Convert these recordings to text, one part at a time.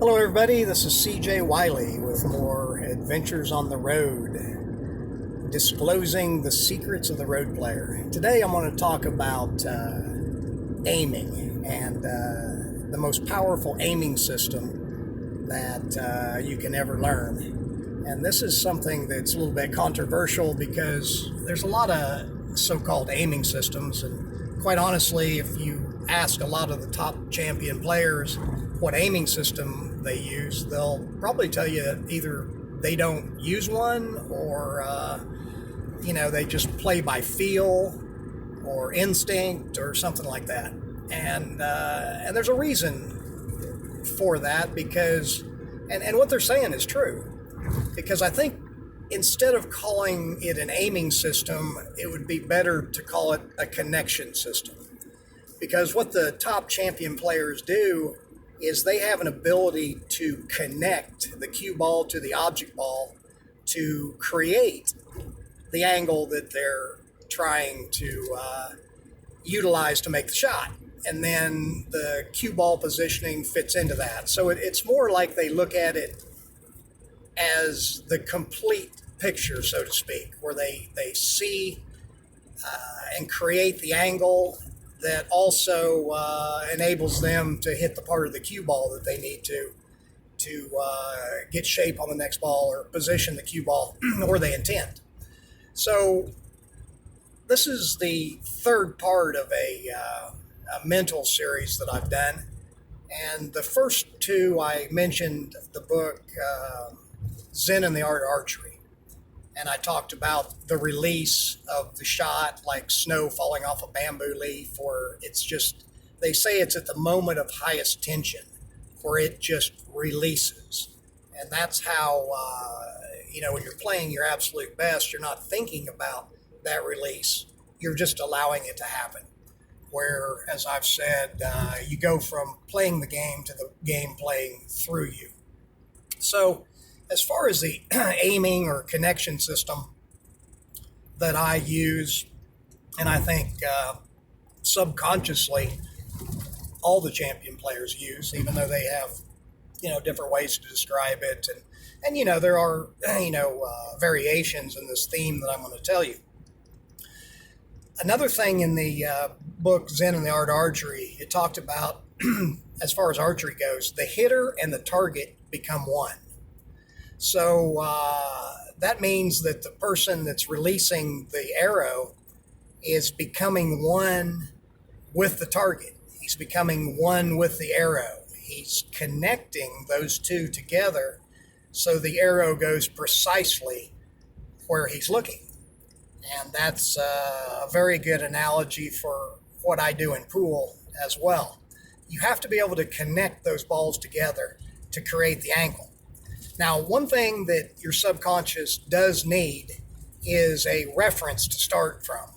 Hello, everybody. This is CJ Wiley with more adventures on the road, disclosing the secrets of the road player. Today, I'm going to talk about aiming and the most powerful aiming system that you can ever learn. And this is something that's a little bit controversial because there's a lot of so-called aiming systems, and quite honestly, if you ask a lot of the top champion players what aiming system they use, they'll probably tell you either they don't use one or they just play by feel or instinct or something like that. And there's a reason for that because and what they're saying is true, because I think instead of calling it an aiming system, it would be better to call it a connection system. Because what the top champion players do is they have an ability to connect the cue ball to the object ball to create the angle that they're trying to utilize to make the shot. And then the cue ball positioning fits into that. So it's more like they look at it as the complete picture, so to speak, where they see and create the angle that also enables them to hit the part of the cue ball that they need to get shape on the next ball or position the cue ball where they intend. So this is the third part of a mental series that I've done. And the first two, I mentioned the book Zen and the Art of Archery. And I talked about the release of the shot, like snow falling off a bamboo leaf, where it's just, they say it's at the moment of highest tension, where it just releases. And that's how, when you're playing your absolute best, you're not thinking about that release. You're just allowing it to happen. Where, as I've said, you go from playing the game to the game playing through you. So, as far as the aiming or connection system that I use, and I think subconsciously all the champion players use, even though they have, different ways to describe it. And there are, variations in this theme that I'm going to tell you. Another thing in the book, Zen and the Art of Archery, it talked about, as far as archery goes, the hitter and the target become one. So that means that the person that's releasing the arrow is becoming one with the target. He's becoming one with the arrow. He's connecting those two together so the arrow goes precisely where he's looking. And that's a very good analogy for what I do in pool as well. You have to be able to connect those balls together to create the angle. Now, one thing that your subconscious does need is a reference to start from.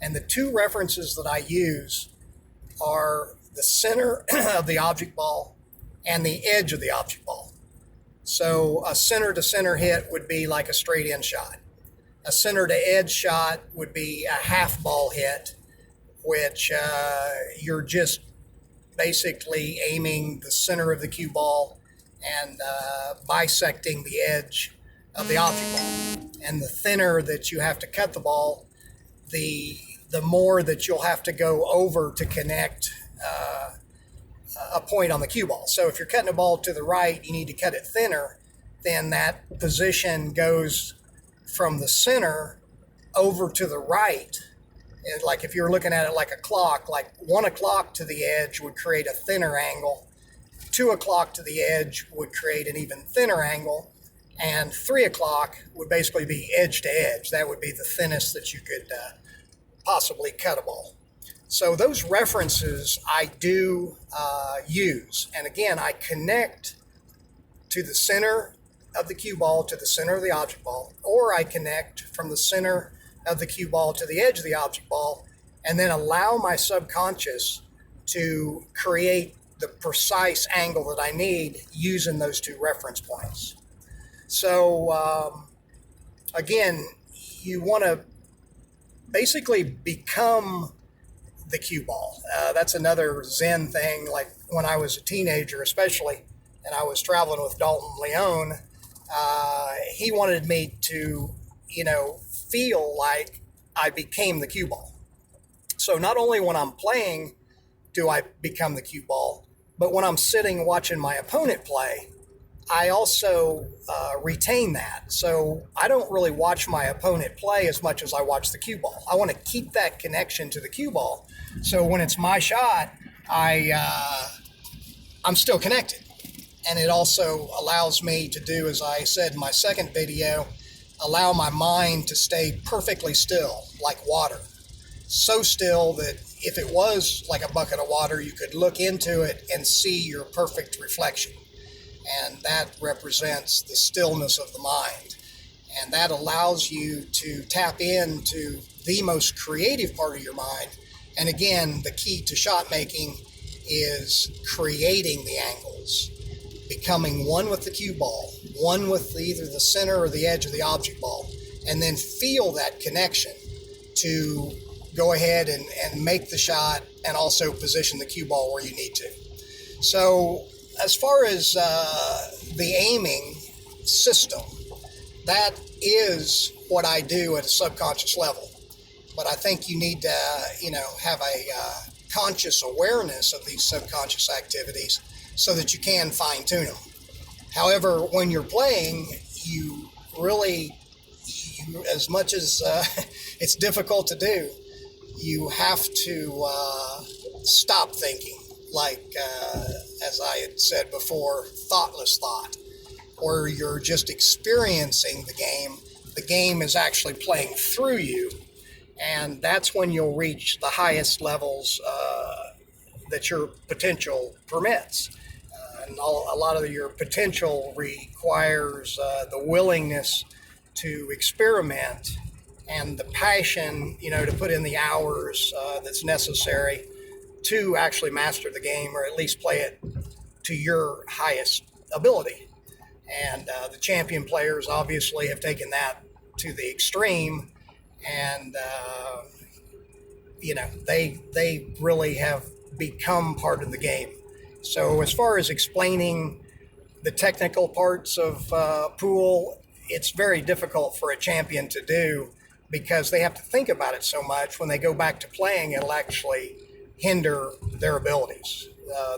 And the two references that I use are the center of the object ball and the edge of the object ball. So a center to center hit would be like a straight in shot. A center to edge shot would be a half ball hit, which you're just basically aiming the center of the cue ball and bisecting the edge of the object ball. And the thinner that you have to cut the ball, the more that you'll have to go over to connect a point on the cue ball. So if you're cutting a ball to the right, you need to cut it thinner, then that position goes from the center over to the right. And like if you're looking at it like a clock, like 1 o'clock to the edge would create a thinner angle, 2 o'clock to the edge would create an even thinner angle, and 3 o'clock would basically be edge to edge. That would be the thinnest that you could possibly cut a ball. So those references I do use. And again, I connect to the center of the cue ball to the center of the object ball, or I connect from the center of the cue ball to the edge of the object ball, and then allow my subconscious to create the precise angle that I need using those two reference points. So again, you want to basically become the cue ball. That's another Zen thing. Like when I was a teenager, especially, and I was traveling with Dalton Leone, he wanted me to, feel like I became the cue ball. So not only when I'm playing do I become the cue ball, but when I'm sitting watching my opponent play, I also retain that. So I don't really watch my opponent play as much as I watch the cue ball. I want to keep that connection to the cue ball. So when it's my shot, I'm still connected. And it also allows me to do, as I said in my second video, allow my mind to stay perfectly still, like water. So still that if it was like a bucket of water, you could look into it and see your perfect reflection. And that represents the stillness of the mind. And that allows you to tap into the most creative part of your mind. And again, the key to shot making is creating the angles, becoming one with the cue ball, one with either the center or the edge of the object ball, and then feel that connection to go ahead and make the shot and also position the cue ball where you need to. So as far as the aiming system, that is what I do at a subconscious level. But I think you need to, have a conscious awareness of these subconscious activities so that you can fine tune them. However, when you're playing, you really, as much as it's difficult to do, you have to stop thinking, like, as I had said before, thoughtless thought, where you're just experiencing the game. The game is actually playing through you, and that's when you'll reach the highest levels that your potential permits. And a lot of your potential requires the willingness to experiment and the passion, to put in the hours that's necessary to actually master the game, or at least play it to your highest ability. And the champion players obviously have taken that to the extreme, and they really have become part of the game. So as far as explaining the technical parts of pool, it's very difficult for a champion to do because they have to think about it so much. When they go back to playing, it'll actually hinder their abilities.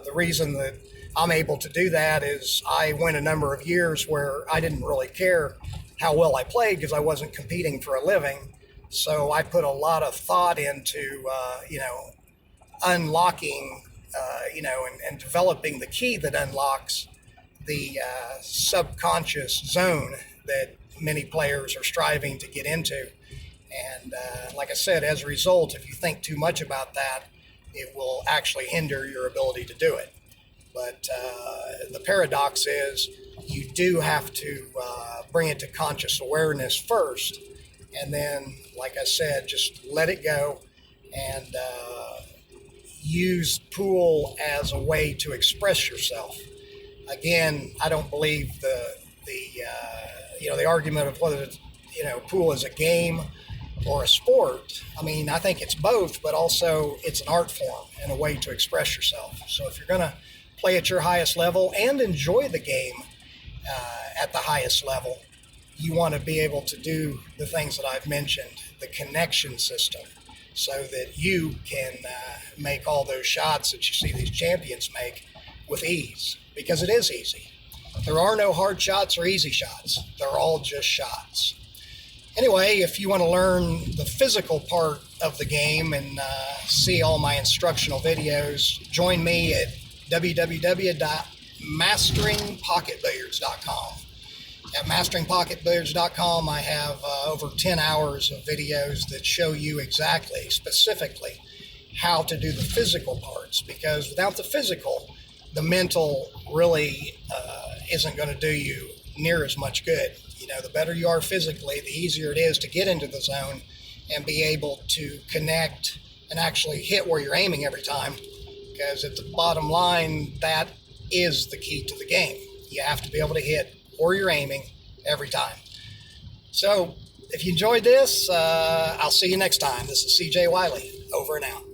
The reason that I'm able to do that is I went a number of years where I didn't really care how well I played because I wasn't competing for a living. So I put a lot of thought into, unlocking, and developing the key that unlocks the subconscious zone that many players are striving to get into. And like I said, as a result, if you think too much about that, it will actually hinder your ability to do it. But the paradox is you do have to bring it to conscious awareness first. And then, like I said, just let it go and use pool as a way to express yourself. Again, I don't believe the argument of whether pool is a game or a sport. I mean, I think it's both, but also it's an art form and a way to express yourself. So if you're going to play at your highest level and enjoy the game at the highest level, you want to be able to do the things that I've mentioned, the connection system, so that you can make all those shots that you see these champions make with ease, because it is easy. There are no hard shots or easy shots. They're all just shots. Anyway, if you want to learn the physical part of the game and see all my instructional videos, join me at www.masteringpocketbilliards.com. At masteringpocketbilliards.com, I have over 10 hours of videos that show you exactly, specifically, how to do the physical parts, because without the physical, the mental really isn't going to do you near as much good. The better you are physically, the easier it is to get into the zone and be able to connect and actually hit where you're aiming every time, because at the bottom line, that is the key to the game. You have to be able to hit where you're aiming every time. So if you enjoyed this, I'll see you next time. This is CJ Wiley, over and out.